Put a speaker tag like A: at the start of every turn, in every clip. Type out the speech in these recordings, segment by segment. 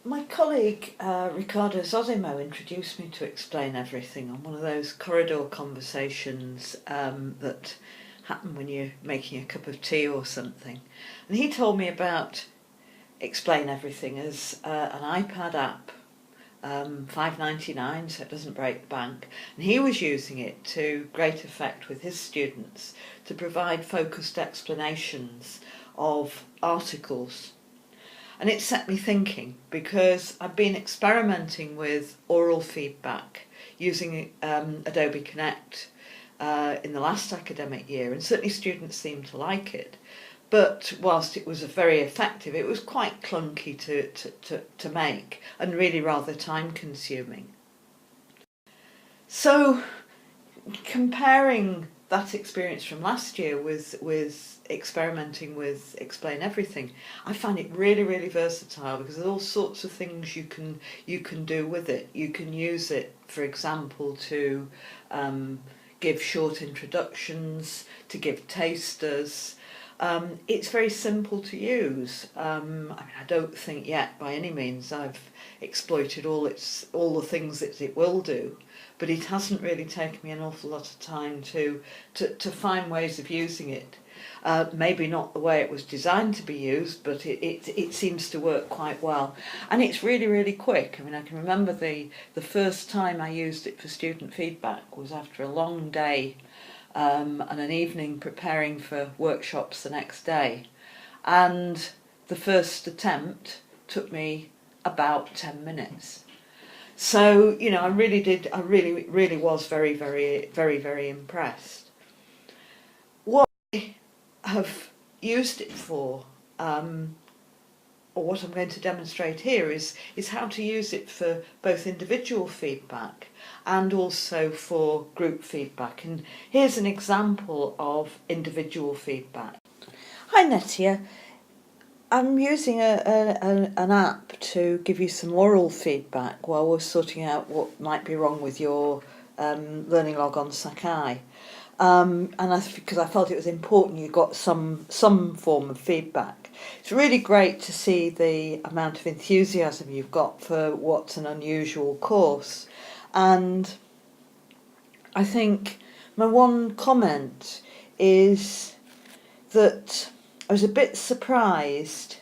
A: My colleague Ricardo Zosimo introduced me to Explain Everything on one of those corridor conversations that happen when you're making a cup of tea or something. And he told me about Explain Everything as an iPad app, $5.99, so it doesn't break the bank. And he was using it to great effect with his students to provide focused explanations of articles. And it set me thinking, because I've been experimenting with oral feedback using Adobe Connect in the last academic year, and certainly students seemed to like it. But whilst it was very effective, it was quite clunky to make and really rather time consuming. So comparing that experience from last year with experimenting with Explain Everything, I find it really versatile, because there's all sorts of things you can do with it. You can use it, for example, to give short introductions, to give tasters. It's very simple to use. I don't think yet by any means I've exploited all the things that it will do, but it hasn't really taken me an awful lot of time to find ways of using it. Maybe not the way it was designed to be used, but it seems to work quite well. And it's really quick. I mean, I can remember the first time I used it for student feedback was after a long day and an evening preparing for workshops the next day. And the first attempt took me about 10 minutes. So, I really was very impressed. What I have used it for, or what I'm going to demonstrate here, is how to use it for both individual feedback and also for group feedback. And here's an example of individual feedback. Hi Netia, I'm using an app to give you some oral feedback while we're sorting out what might be wrong with your learning log on Sakai. Because I felt it was important you got some form of feedback. It's really great to see the amount of enthusiasm you've got for what's an unusual course. And I think my one comment is that I was a bit surprised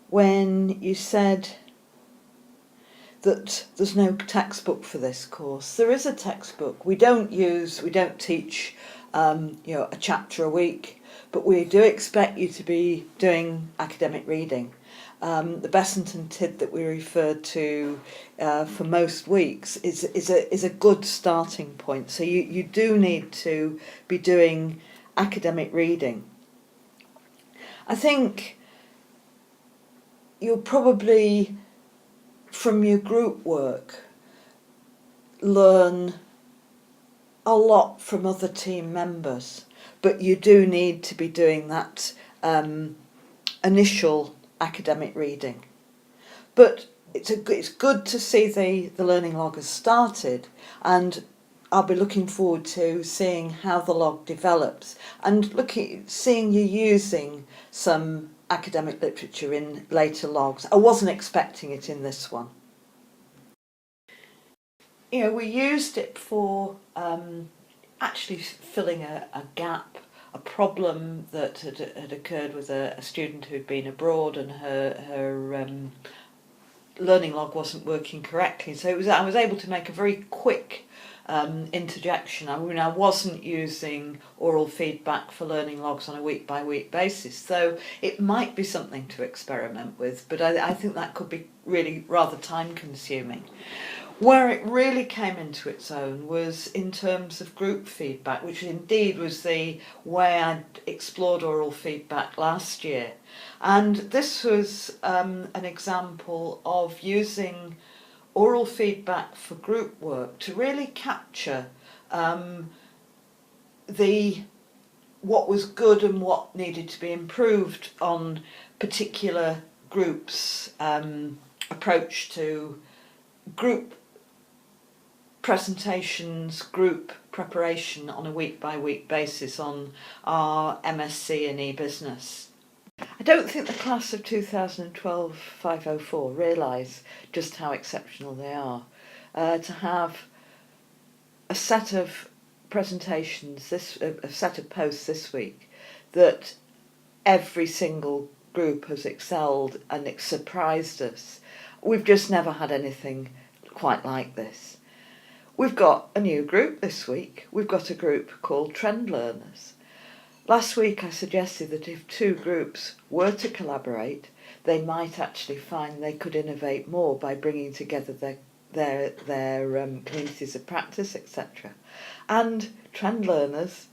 A: when you said that there's no textbook for this course. There is a textbook. We don't teach a chapter a week, but we do expect you to be doing academic reading. The Besant and Tid that we referred to for most weeks is a good starting point. So you do need to be doing academic reading. I think you'll probably, from your group work, learn a lot from other team members, but you do need to be doing that initial academic reading. But it's good to see the learning log has started, and I'll be looking forward to seeing how the log develops and seeing you using some academic literature in later logs. I wasn't expecting it in this one. We used it for actually filling a gap, a problem that had occurred with a student who'd been abroad, and her learning log wasn't working correctly. So I was able to make a very quick interjection. I mean, I wasn't using oral feedback for learning logs on a week-by-week basis, so it might be something to experiment with, but I think that could be really rather time-consuming. Where it really came into its own was in terms of group feedback, which indeed was the way I'd explored oral feedback last year. And this was an example of using oral feedback for group work to really capture what was good and what needed to be improved on particular groups' approach to group presentations, group preparation on a week-by-week basis on our MSc and e-business. I don't think the class of 2012 504 realise just how exceptional they are. To have a set of presentations, a set of posts this week that every single group has excelled and it surprised us. We've just never had anything quite like this. We've got a new group this week. We've got a group called Trend Learners. Last week I suggested that if two groups were to collaborate, they might actually find they could innovate more by bringing together their communities of practice, etc. And Trend Learners,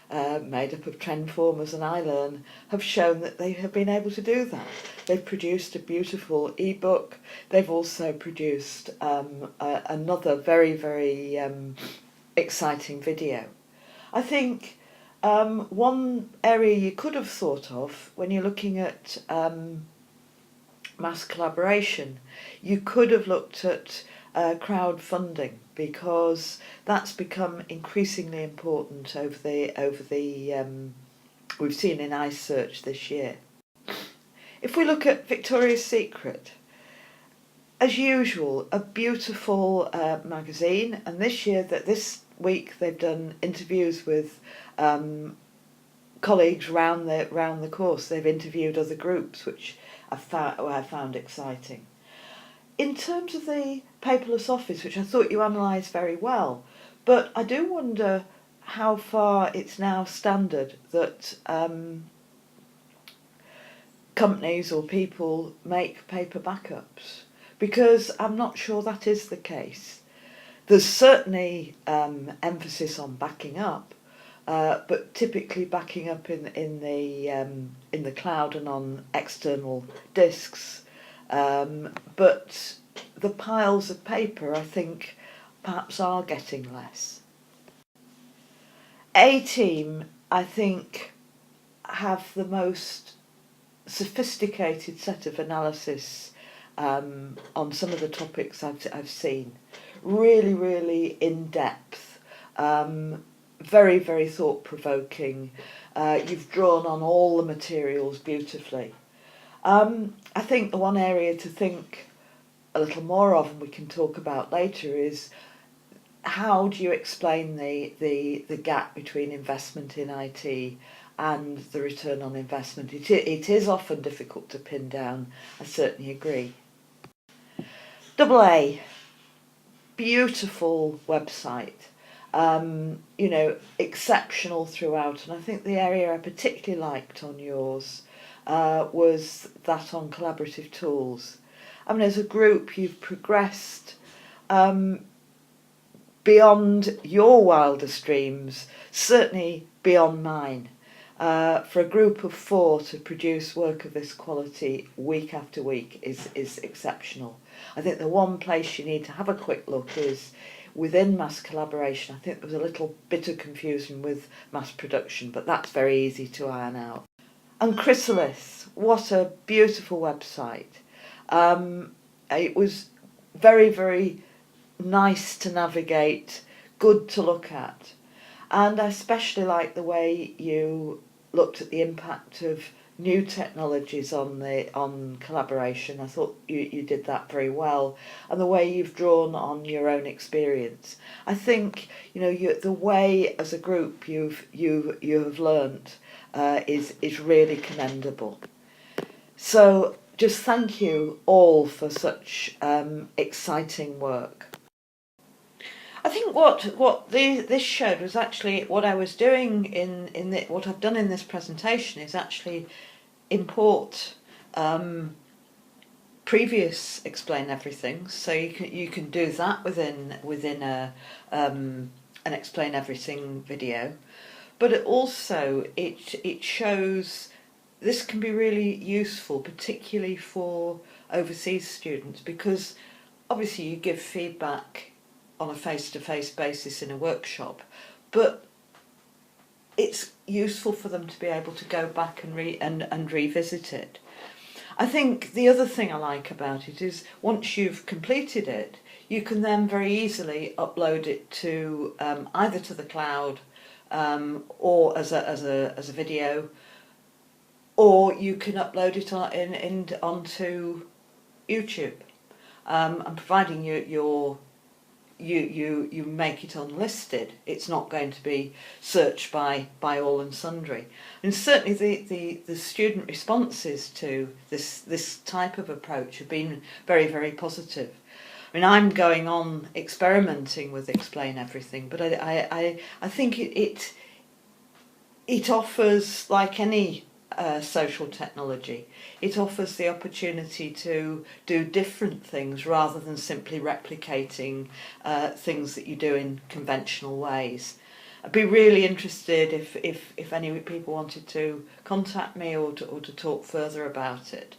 A: made up of Trend Formers and iLearn, have shown that they have been able to do that. They've produced a beautiful ebook. They've also produced another very, very exciting video. I think one area you could have thought of when you're looking at mass collaboration, you could have looked at crowdfunding, because that's become increasingly important over the we've seen in iSearch this year. If we look at Victoria's Secret, as usual, a beautiful magazine, and this week they've done interviews with colleagues round the course. They've interviewed other groups, which I found exciting. In terms of the paperless office, which I thought you analysed very well, but I do wonder how far it's now standard that companies or people make paper backups, because I'm not sure that is the case. There's certainly emphasis on backing up, but typically backing up in the cloud and on external disks. But the piles of paper, I think, perhaps are getting less. A-Team, I think, have the most sophisticated set of analysis on some of the topics I've seen. Really, really in-depth, very, very thought-provoking. You've drawn on all the materials beautifully. I think the one area to think a little more of, and we can talk about later, is how do you explain the gap between investment in IT and the return on investment? It is often difficult to pin down, I certainly agree. AA, beautiful website, exceptional throughout, and I think the area I particularly liked on yours was that on collaborative tools. I mean, as a group, you've progressed beyond your wildest dreams, certainly beyond mine. For a group of 4 to produce work of this quality week after week is exceptional. I think the one place you need to have a quick look is within mass collaboration. I think there was a little bit of confusion with mass production, but that's very easy to iron out. And Chrysalis, what a beautiful website. It was very, very nice to navigate, good to look at. And I especially like the way you looked at the impact of new technologies on collaboration. I thought you did that very well, and the way you've drawn on your own experience. I think the way as a group you have learnt is really commendable. So just thank you all for such exciting work. I think what this showed was actually what I was doing what I've done in this presentation is actually import previous Explain Everything, so you can do that within an Explain Everything video, but it shows this can be really useful, particularly for overseas students, because obviously you give feedback on a face-to-face basis in a workshop, but it's useful for them to be able to go back and revisit it. I think the other thing I like about it is once you've completed it, you can then very easily upload it to either to the cloud or as a video, or you can upload it onto YouTube. And providing you make it unlisted, it's not going to be searched by all and sundry. And certainly the student responses to this type of approach have been very, very positive. I mean, I'm going on experimenting with Explain Everything, but I think it offers, like any social technology, it offers the opportunity to do different things rather than simply replicating things that you do in conventional ways. I'd be really interested if any people wanted to contact me or to talk further about it.